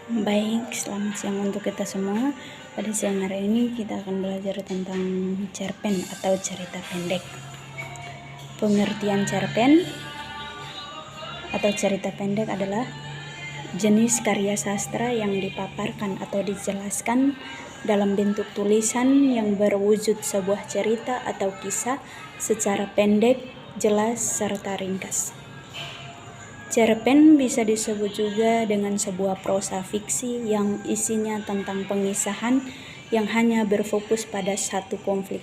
Baik, selamat siang untuk kita semua. Pada siang hari ini kita akan belajar tentang cerpen atau cerita pendek. Pengertian cerpen atau cerita pendek adalah jenis karya sastra yang dipaparkan atau dijelaskan dalam bentuk tulisan yang berwujud sebuah cerita atau kisah secara pendek, jelas, serta ringkas. Cerpen bisa disebut juga dengan sebuah prosa fiksi yang isinya tentang pengisahan yang hanya berfokus pada satu konflik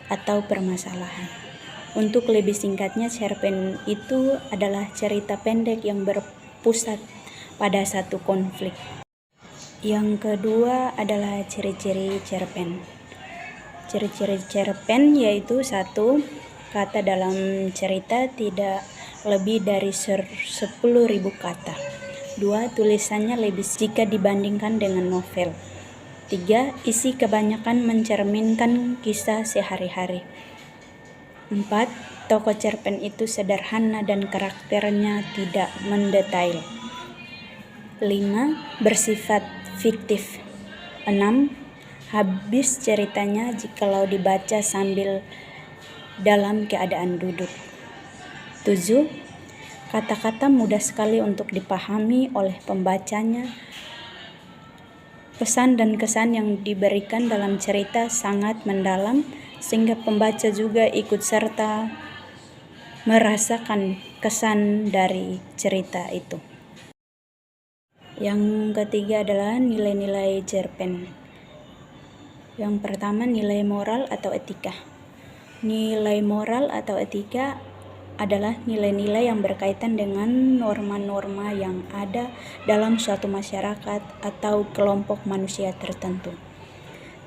atau permasalahan. Untuk lebih singkatnya, cerpen itu adalah cerita pendek yang berpusat pada satu konflik. Yang kedua adalah ciri-ciri cerpen. Ciri-ciri cerpen yaitu: 1. Kata dalam cerita tidak lebih dari 10.000 kata. 2. Tulisannya lebih jika dibandingkan dengan novel. 3. Isi kebanyakan mencerminkan kisah sehari-hari. 4. Tokoh cerpen itu sederhana dan karakternya tidak mendetail. 5. Bersifat fiktif. 6. Habis ceritanya jikalau dibaca sambil dalam keadaan duduk. 7. Kata-kata mudah sekali untuk dipahami oleh pembacanya. Pesan dan kesan yang diberikan dalam cerita sangat mendalam sehingga pembaca juga ikut serta merasakan kesan dari cerita itu. Yang ketiga adalah nilai-nilai cerpen. Yang pertama, nilai moral atau etika. Nilai moral atau etika adalah nilai-nilai yang berkaitan dengan norma-norma yang ada dalam suatu masyarakat atau kelompok manusia tertentu.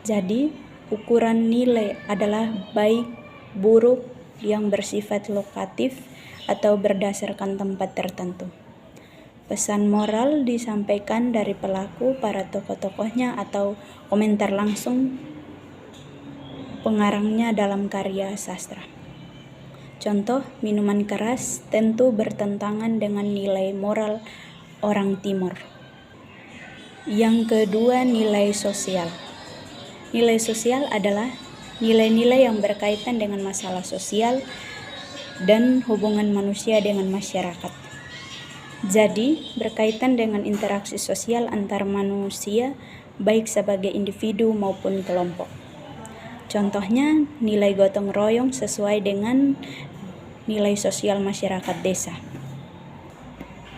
Jadi, ukuran nilai adalah baik, buruk yang bersifat lokatif atau berdasarkan tempat tertentu. Pesan moral disampaikan dari pelaku, para tokoh-tokohnya, atau komentar langsung pengarangnya dalam karya sastra. Contoh, minuman keras tentu bertentangan dengan nilai moral orang Timur. Yang kedua, nilai sosial. Nilai sosial adalah nilai-nilai yang berkaitan dengan masalah sosial dan hubungan manusia dengan masyarakat. Jadi, berkaitan dengan interaksi sosial antar manusia, baik sebagai individu maupun kelompok. Contohnya, nilai gotong royong sesuai dengan nilai sosial masyarakat desa.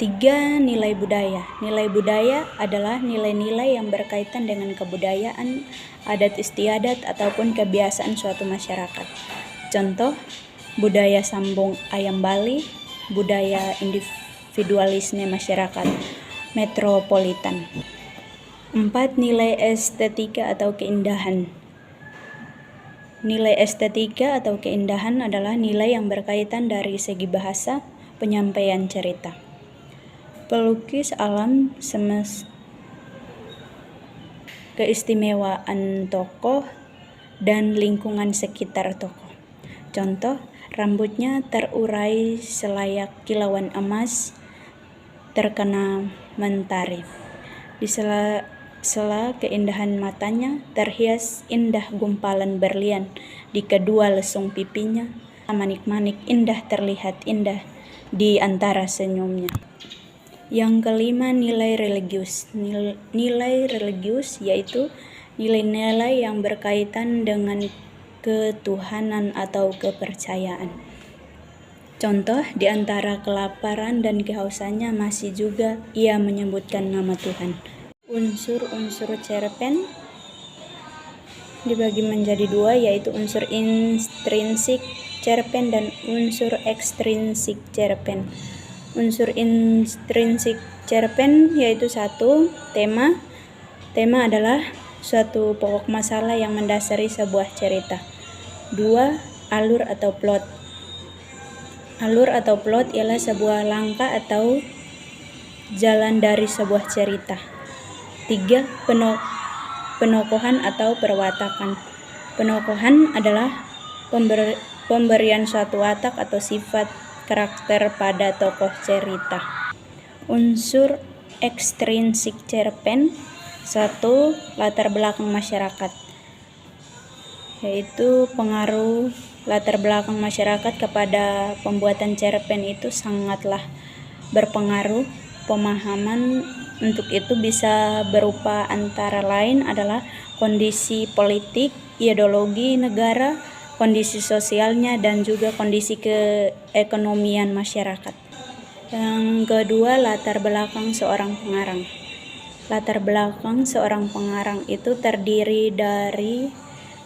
3. Nilai budaya. Nilai budaya adalah nilai-nilai yang berkaitan dengan kebudayaan, adat istiadat, ataupun kebiasaan suatu masyarakat. Contoh, budaya sambung ayam Bali, budaya individualisme masyarakat metropolitan. 4. Nilai estetika atau keindahan. Nilai estetika atau keindahan adalah nilai yang berkaitan dari segi bahasa, penyampaian cerita. Pelukis alam semesta, keistimewaan tokoh, dan lingkungan sekitar tokoh. Contoh, rambutnya terurai selayak kilauan emas terkena mentari. Di sela keindahan matanya terhias indah gumpalan berlian, di kedua lesung pipinya manik-manik indah terlihat indah di antara senyumnya. Yang kelima, nilai religius. Nilai religius yaitu nilai-nilai yang berkaitan dengan ketuhanan atau kepercayaan. Contoh, di antara kelaparan dan kehausannya masih juga ia menyebutkan nama Tuhan. Unsur-unsur cerpen dibagi menjadi dua, yaitu unsur intrinsik cerpen dan unsur ekstrinsik cerpen. Unsur intrinsik cerpen yaitu 1. Tema. Tema adalah suatu pokok masalah yang mendasari sebuah cerita. 2. Alur atau plot. Alur atau plot ialah sebuah langkah atau jalan dari sebuah cerita. 3. Penokohan atau perwatakan. Penokohan adalah pemberian suatu watak atau sifat karakter pada tokoh cerita. Unsur ekstrinsik cerpen. 1. Latar belakang masyarakat, yaitu pengaruh latar belakang masyarakat kepada pembuatan cerpen itu sangatlah berpengaruh. Pemahaman untuk itu bisa berupa antara lain adalah kondisi politik, ideologi negara, kondisi sosialnya, dan juga kondisi keekonomian masyarakat. Yang kedua, latar belakang seorang pengarang. Latar belakang seorang pengarang itu terdiri dari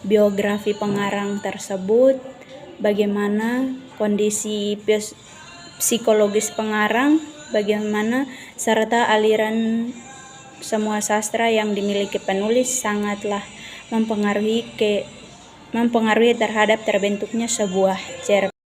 biografi pengarang tersebut, bagaimana kondisi psikologis pengarang, bagaimana serta aliran semua sastra yang dimiliki penulis sangatlah mempengaruhi terhadap terbentuknya sebuah cerpen.